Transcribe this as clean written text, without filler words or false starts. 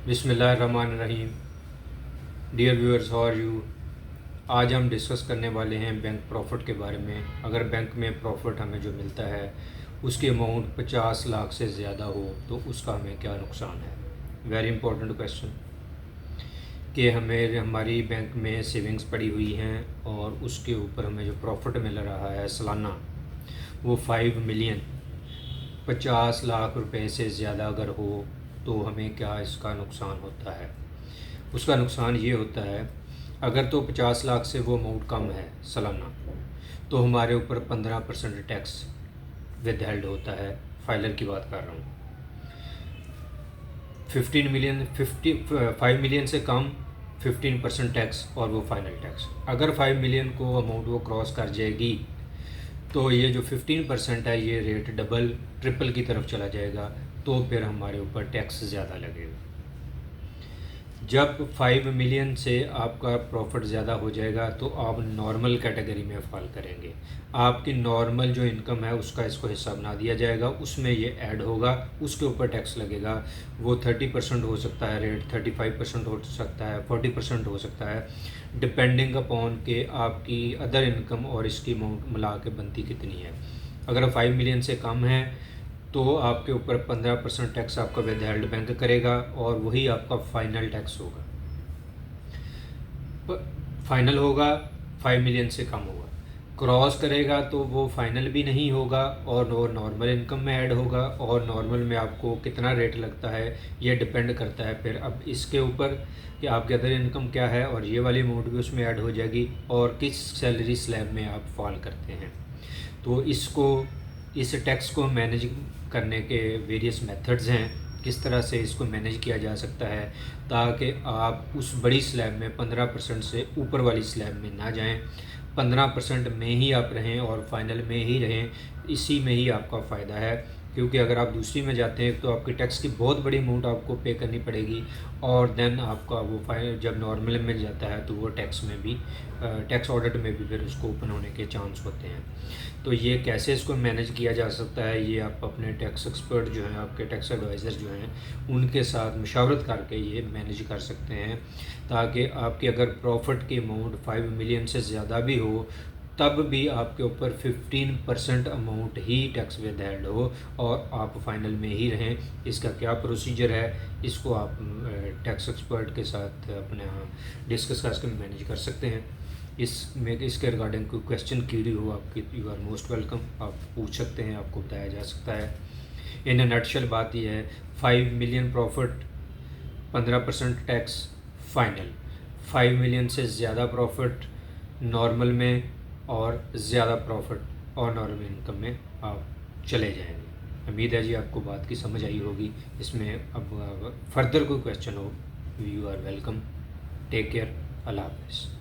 बिस्मिल्लाहिर्रहमानिर्रहीम। Dear viewers, how are you. आज हम डिस्कस करने वाले हैं बैंक प्रॉफिट के बारे में। अगर बैंक में प्रॉफिट हमें जो मिलता है उसकी अमाउंट 50 लाख से ज़्यादा हो तो उसका हमें क्या नुकसान है। वेरी इंपॉर्टेंट क्वेश्चन कि हमें हमारी बैंक में सेविंग्स पड़ी हुई हैं और उसके ऊपर हमें जो प्रॉफिट मिल रहा है सालाना वो 5 मिलियन 50 लाख रुपए से ज़्यादा अगर हो तो हमें क्या इसका नुकसान होता है। उसका नुकसान ये होता है, अगर तो 50 लाख से वो अमाउंट कम है सालाना तो हमारे ऊपर 15% टैक्स विद हेल्ड होता है। फाइलर की बात कर रहा हूँ। 5 मिलियन से कम 15% टैक्स और वो फाइनल टैक्स। अगर 5 मिलियन को अमाउंट वो क्रॉस कर जाएगी तो ये जो 15% है ये रेट डबल ट्रिपल की तरफ चला जाएगा, तो फिर हमारे ऊपर टैक्स ज़्यादा लगेगा। जब 5 मिलियन से आपका प्रॉफिट ज़्यादा हो जाएगा तो आप नॉर्मल कैटेगरी में फ़ॉल करेंगे। आपकी नॉर्मल जो इनकम है उसका इसको हिस्सा बना दिया जाएगा, उसमें ये ऐड होगा, उसके ऊपर टैक्स लगेगा। वो 30% हो सकता है रेट, 35% हो सकता है, 40% हो सकता है, डिपेंडिंग अपॉन के आपकी अदर इनकम और इसकी अमाउंट मिला के बनती कितनी है। अगर 5 मिलियन से कम है तो आपके ऊपर 15% टैक्स आपका विद हेल्ड बैंक करेगा और वही आपका फाइनल टैक्स होगा। फाइनल होगा 5 मिलियन से कम होगा। क्रॉस करेगा तो वो फाइनल भी नहीं होगा और वो नॉर्मल इनकम में ऐड होगा। और नॉर्मल में आपको कितना रेट लगता है ये डिपेंड करता है फिर अब इसके ऊपर कि आपके अदर इनकम क्या है, और ये वाली अमाउंट भी उसमें ऐड हो जाएगी और किस सैलरी स्लैब में आप फॉल करते हैं। तो इस टैक्स को मैनेज करने के वेरियस मेथड्स हैं, किस तरह से इसको मैनेज किया जा सकता है ताकि आप उस बड़ी स्लैब में 15% से ऊपर वाली स्लैब में ना जाएं, 15% में ही आप रहें और फाइनल में ही रहें। इसी में ही आपका फ़ायदा है, क्योंकि अगर आप दूसरी में जाते हैं तो आपकी टैक्स की बहुत बड़ी अमाउंट आपको पे करनी पड़ेगी और देन आपका वो फाइनल जब नॉर्मल में जाता है तो वो टैक्स में भी टैक्स ऑडिट में भी फिर उसको ओपन होने के चांस होते हैं। तो ये कैसे इसको मैनेज किया जा सकता है ये आप अपने टैक्स एक्सपर्ट जो हैं, आपके टैक्स एडवाइज़र जो हैं, उनके साथ मशावरत करके ये मैनेज कर सकते हैं, ताकि आपकी अगर प्रॉफिट की अमाउंट 5 मिलियन से ज़्यादा भी हो तब भी आपके ऊपर 15% amount he tax with held हो और आप फाइनल में ही रहें। इसका क्या प्रोसीजर है इसको आप टैक्स एक्सपर्ट के साथ अपना डिस्कस करके मैनेज कर सकते हैं। इसके रिगार्डिंग कोई क्वेश्चन क्यूरी हो आपकी, यू आर मोस्ट वेलकम, आप पूछ सकते हैं, आपको बताया जा सकता है। इन नटशल बात यह है, 5 million profit 15% tax final, 5 million से ज़्यादा प्रॉफिट नॉर्मल में और ज़्यादा प्रॉफिट और नॉर्मल इनकम में आप चले जाएंगे। उम्मीद है जी आपको बात की समझ आई होगी। इसमें अब फर्दर कोई क्वेश्चन हो, you are welcome. Take care. अल्लाह हाफ़िज़।